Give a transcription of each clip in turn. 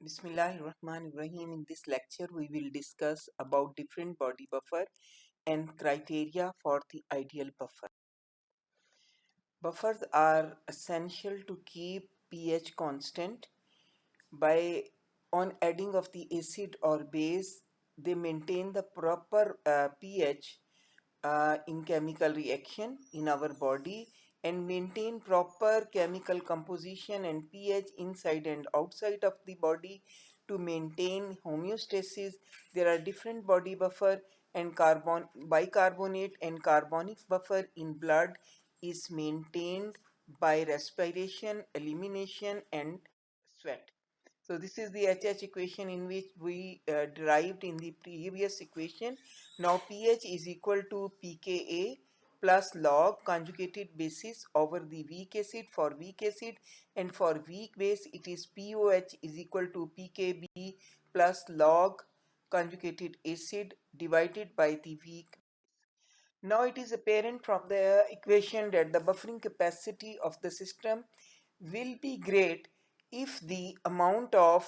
Bismillahirrahmanirrahim. In this lecture, we will discuss about different body buffer and criteria for the ideal buffer. Buffers are essential to keep pH constant. By on adding of the acid or base, they maintain the proper pH in chemical reaction in our body and maintain proper chemical composition and pH inside and outside of the body to maintain homeostasis. There are different body buffer and bicarbonate and carbonic buffer in blood is maintained by respiration, elimination and sweat. So this is the HH equation in which we derived in the previous equation. Now pH is equal to pKa plus log conjugated basis over the weak acid for weak acid, and for weak base it is POH is equal to pKb plus log conjugated acid divided by the weak. Now it is apparent from the equation that the buffering capacity of the system will be great if the amount of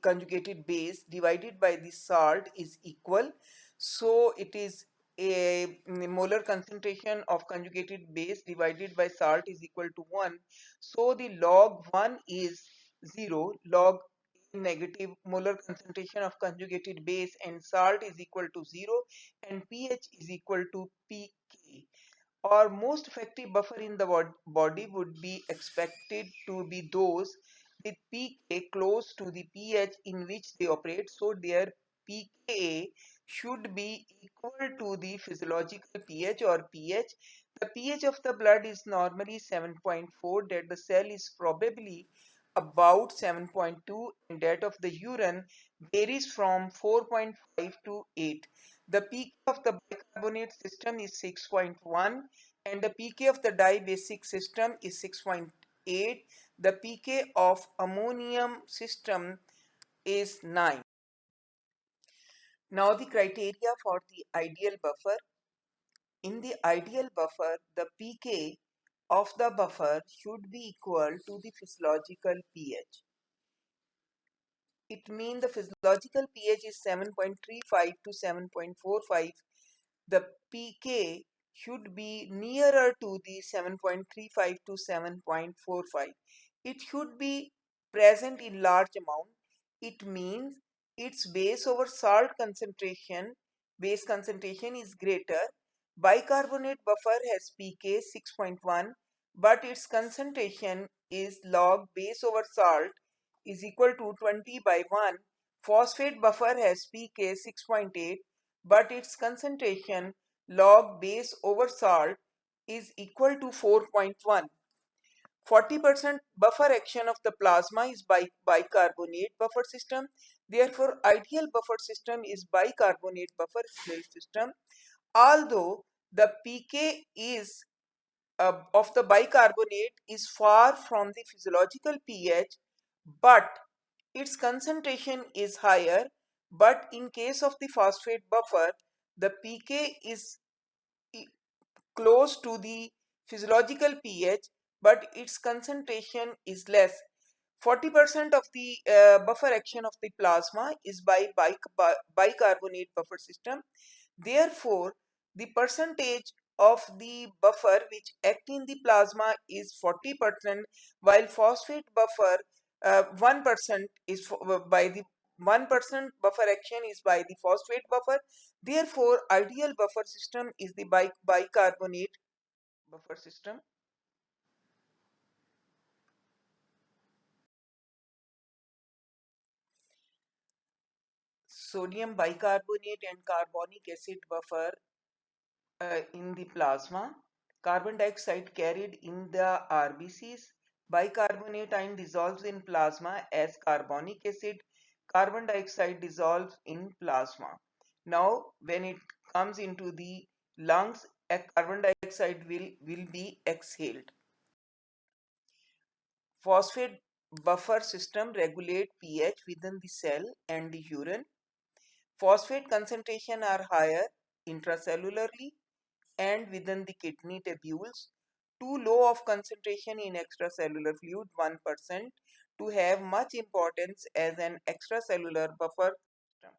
conjugated base divided by the salt is equal. So it is a molar concentration of conjugated base divided by salt is equal to 1. So the log 1 is 0, log negative molar concentration of conjugated base and salt is equal to 0, and pH is equal to pK. Or most effective buffer in the body would be expected to be those with pK close to the pH in which they operate. So their pKa should be equal to the physiological pH or pH. The pH of the blood is normally 7.4, that the cell is probably about 7.2, and that of the urine varies from 4.5 to 8. The pK of the bicarbonate system is 6.1 and the pK of the dibasic system is 6.8. The pK of ammonium system is 9. Now the criteria for the ideal buffer. In the ideal buffer, the pK of the buffer should be equal to the physiological pH. It means the physiological pH is 7.35 to 7.45. The pK should be nearer to the 7.35 to 7.45. It should be present in large amount. It means its base over salt concentration, base concentration is greater. Bicarbonate buffer has pK 6.1, but its concentration is log base over salt is equal to 20 by 1. Phosphate buffer has pK 6.8, but its concentration log base over salt is equal to 4.1. 40% buffer action of the plasma is bicarbonate buffer system. Therefore, ideal buffer system is bicarbonate buffer system. Although the pK is of the bicarbonate is far from the physiological pH, but its concentration is higher. But in case of the phosphate buffer, the pK is close to the physiological pH, but its concentration is less. 40% of the buffer action of the plasma is by bicarbonate buffer system. Therefore, the percentage of the buffer which act in the plasma is 40%, while phosphate buffer 1% is by the 1% buffer action is by the phosphate buffer. Therefore, ideal buffer system is the bicarbonate buffer system. Sodium bicarbonate and carbonic acid buffer in the plasma. Carbon dioxide carried in the RBCs. Bicarbonate ion dissolves in plasma as carbonic acid. Carbon dioxide dissolves in plasma. Now, when it comes into the lungs, a carbon dioxide will be exhaled. Phosphate buffer system regulate pH within the cell and the urine. Phosphate concentration are higher intracellularly and within the kidney tubules. Too low of concentration in extracellular fluid 1%. to have much importance as an extracellular buffer system.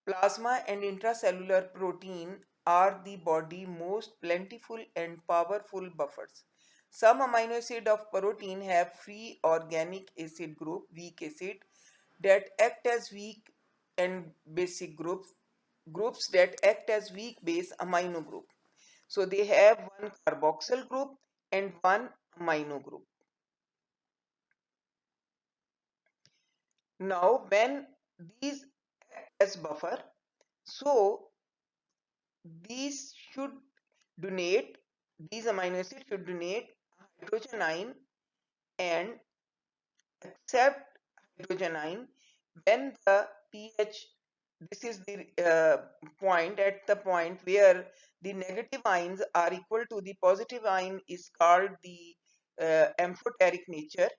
Plasma and intracellular protein are the body's most plentiful and powerful buffers. Some amino acids of protein have free organic acid group, weak acid, that act as weak and basic groups that act as weak base amino group. So they have one carboxyl group and one amino group. Now when these act as buffer, so these should donate, these amino acids should donate hydrogen ion and accept hydrogen ion when the pH, this is the point, at the point where the negative ions are equal to the positive ion is called the amphoteric nature.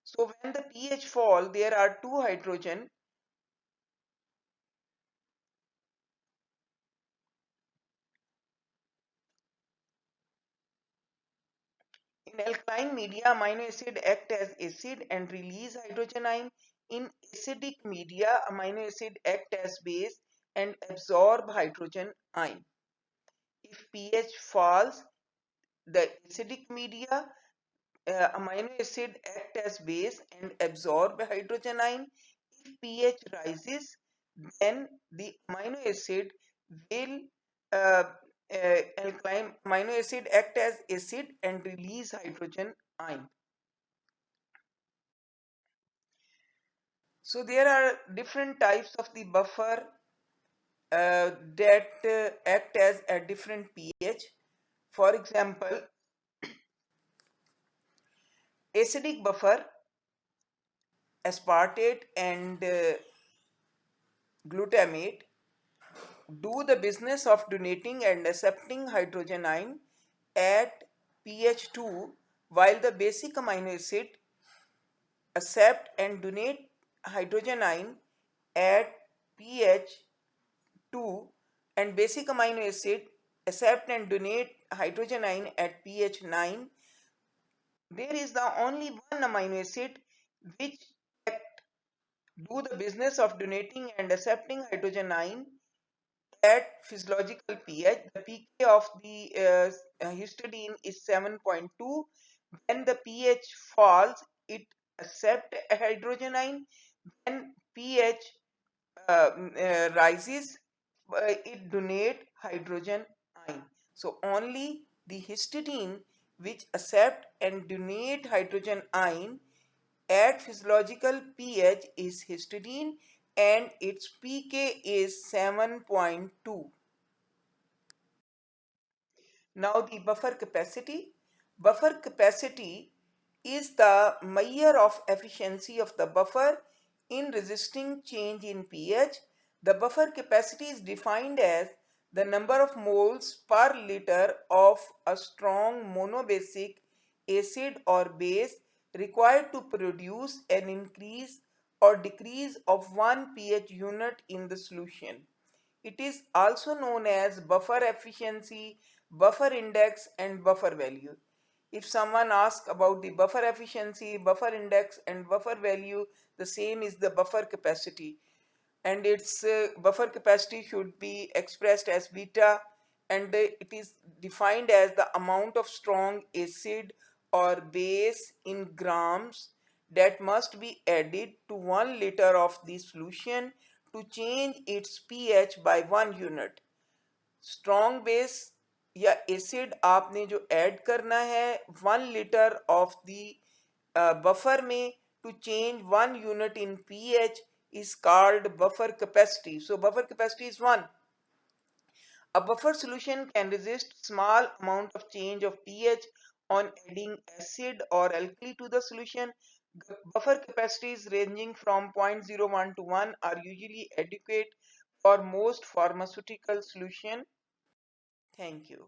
So when the pH fall, there are two hydrogen. In alkaline media, amino acid act as acid and release hydrogen ion. In acidic media, amino acid act as base and absorb hydrogen ion. If pH falls, the acidic media, amino acid act as base and absorb hydrogen ion. If pH rises, then the amino acid will uh, alkaline amino acid act as acid and release hydrogen ion. So there are different types of the buffer that act as a different pH. For example, acidic buffer, aspartate and glutamate do the business of donating and accepting hydrogen ion at pH 2, while the basic amino acid accept and donate hydrogen ion at pH 2, and basic amino acid accept and donate hydrogen ion at pH 9. There is the only one amino acid which do the business of donating and accepting hydrogen ion at physiological pH. The pK of the histidine is 7.2. When the pH falls, it accepts hydrogen ion. When pH rises, it donate hydrogen ion. So only the histidine which accept and donate hydrogen ion at physiological pH is histidine and its pK is 7.2. Now the buffer capacity. Buffer capacity is the measure of efficiency of the buffer in resisting change in pH. The buffer capacity is defined as the number of moles per liter of a strong monobasic acid or base required to produce an increase or decrease of 1 pH unit in the solution. It is also known as buffer efficiency, buffer index, and buffer value. If someone asks about the buffer efficiency, buffer index, and buffer value, the same is the buffer capacity. And its buffer capacity should be expressed as beta, and it is defined as the amount of strong acid or base in grams that must be added to 1 liter of the solution to change its pH by 1 unit. Strong base या acid आपने जो add करना है 1 litre of the buffer में to change 1 unit in pH is called buffer capacity. So buffer capacity is 1. A buffer solution can resist small amount of change of pH on adding acid or alkali to the solution. Buffer capacities ranging from 0.01 to 1 are usually adequate for most pharmaceutical solution. Thank you.